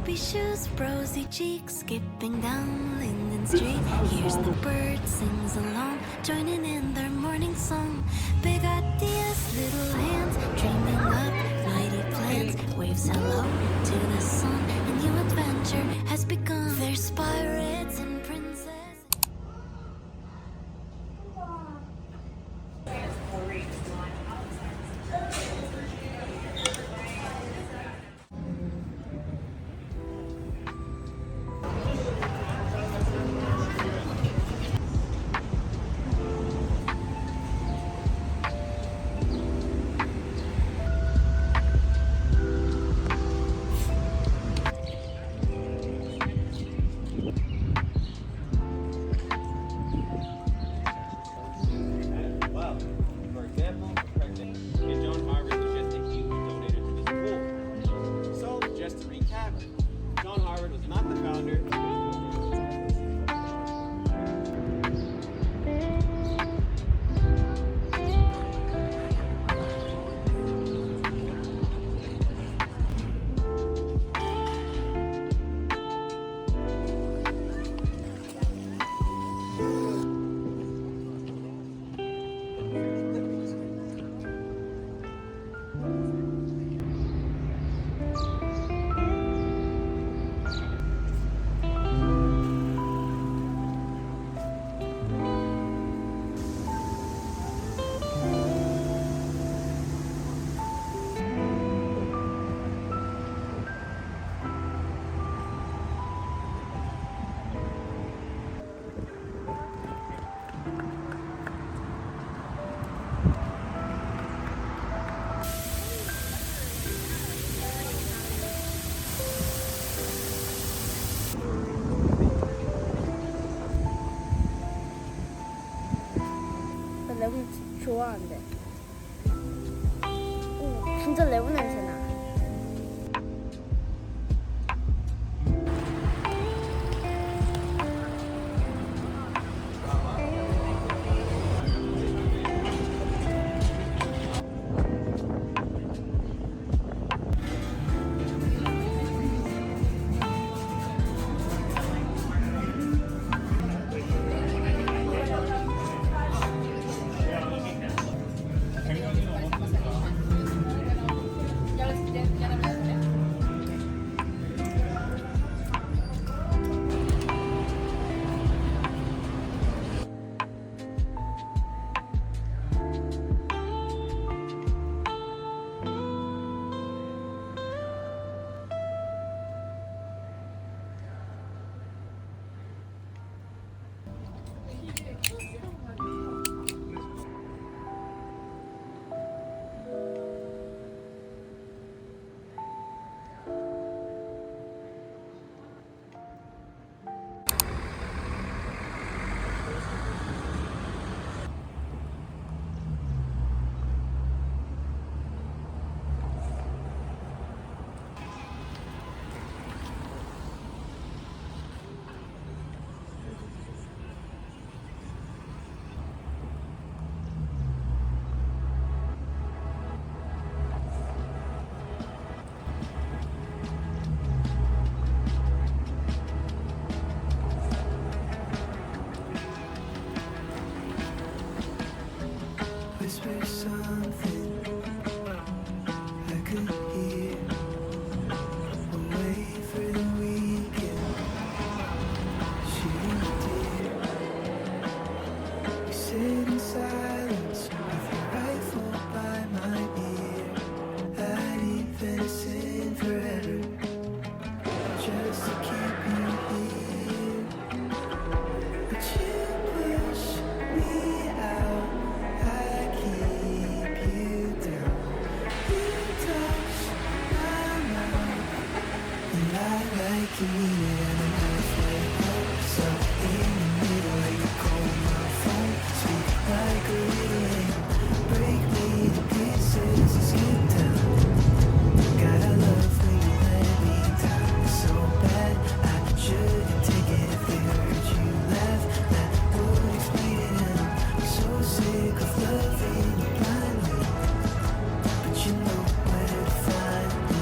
Ruby shoes, rosy cheeks, skipping down Linden Street. Here's the bird sings along, joining in their morning song. Big ideas, little hands, dreaming up mighty plans. Waves hello to the sun, a new adventure has begun. There's pirates and princesses. Well, for example, President John Harvard was just a huge donator to this pool. So, just to recap, John Harvard was not the founder. 레몬 좋아한대. 오, 진짜 레몬 냄새 나. Whisper something I could hear. We'll wait for the weekend. She did. We sit in silence with your rifle by my ear. I'd eat venison forever just to keep you here. But you push me out. I keep you down. You touch my mouth, and I like you mean it. And I'm halfway up, so in the middle, like you call my phone. Sweet like a relay, break me to pieces and skip down. God, I love when you let me down so bad. I shouldn't take it if they heard you laugh. That would explain it, and I'm so sick of loving you blindly. But you know where to find me.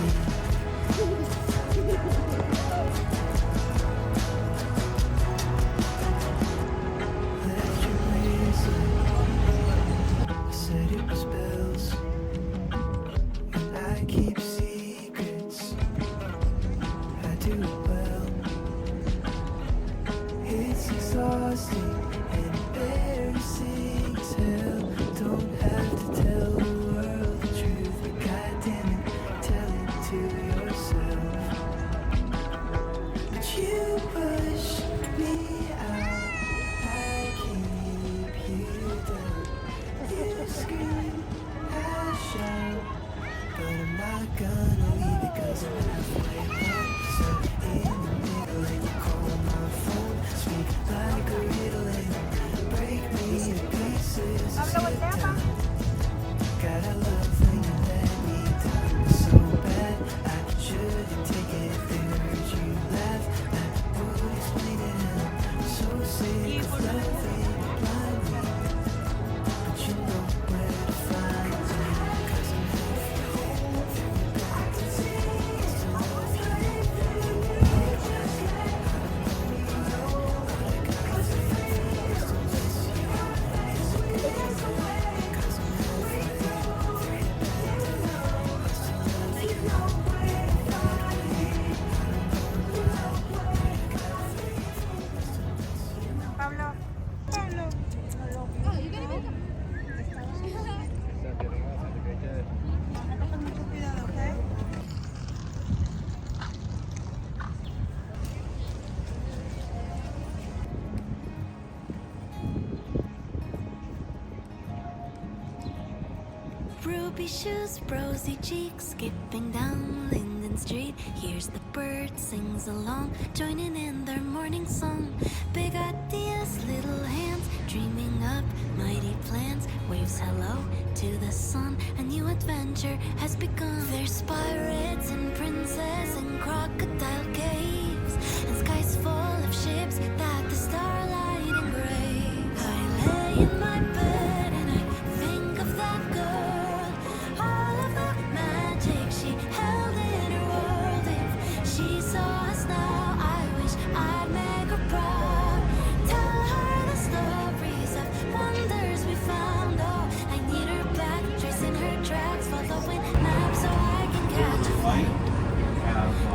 Baby shoes, rosy cheeks, skipping down Linden Street. Here's the bird sings along, joining in their morning song. Big ideas, little hands, dreaming up mighty plans. Waves hello to the sun, a new adventure has begun. There's pirates and princes and crocodile caves, and skies full of ships that the starlight engraves. I lay in my bed and I think of that girl, all of the magic she held in her world. If she saw us now, I wish I'd make her proud. Tell her the stories of wonders we found. Oh, I need her back, tracing her tracks, following maps so I can catch a flight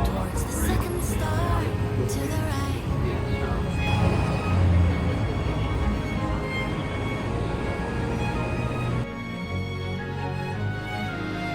towards the second star to the right.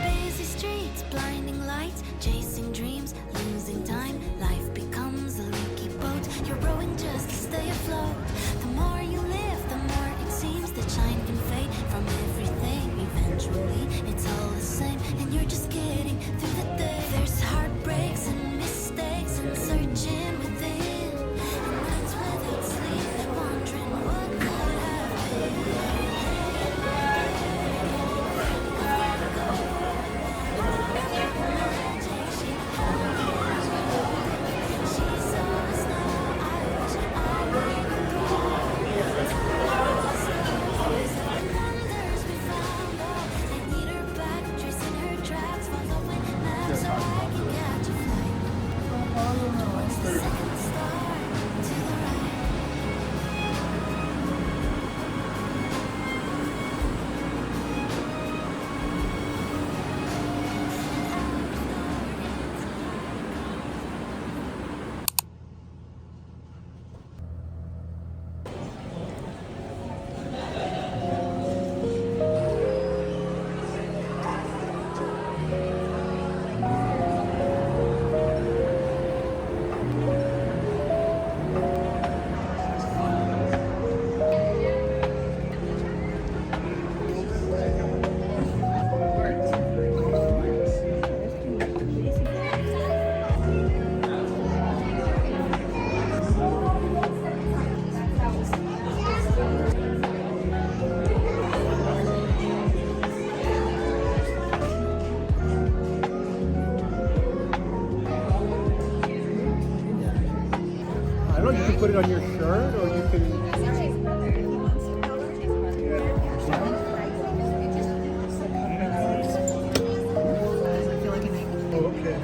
Busy streets, blinding lights, chasing dreams, losing time. Life becomes a leaky boat. You're rowing just to stay afloat. The more you live, the more it seems that shine can fade from everything. Eventually, it's all the same, and you're just getting through the day. There's heartbreaks and mistakes and searching within, and nights without sleep, wondering what could have I don't know, you can put it on your shirt or you can. Oh, okay.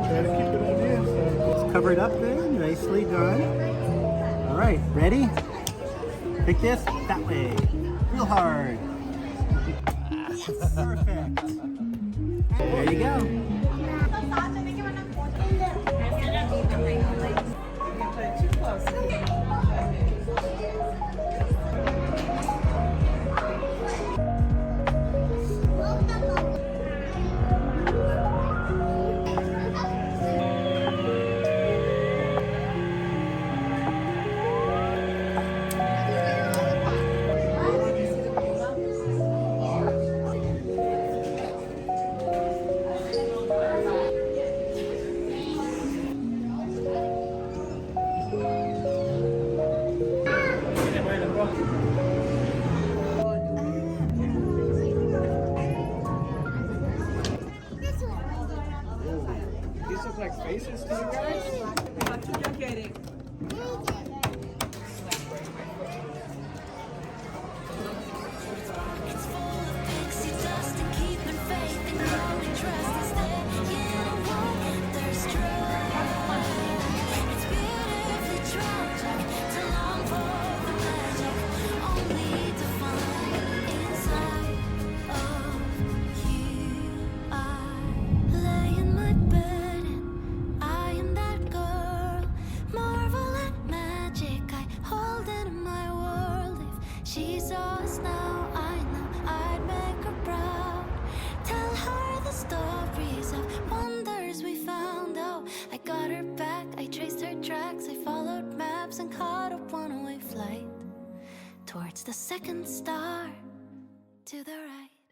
Try to keep it on the inside. Let's cover it up there. Nicely done. All right, ready? Pick this that way. Real hard. Perfect. There you go. These look like faces to you guys? It's full of pixie dust and keeping faith and growing trust. Instead, you don't want their stride. It's beautifully tragic to long for the magic, only to find inside of you. I lay in my bed and I am that girl. Marvel at magic I hold in my world. If she saw us now, I know I'd make her proud. Tell her the stories of wonders we found. Oh, I got her back, I traced her tracks, I followed maps and caught a one-way flight towards the second star to the right.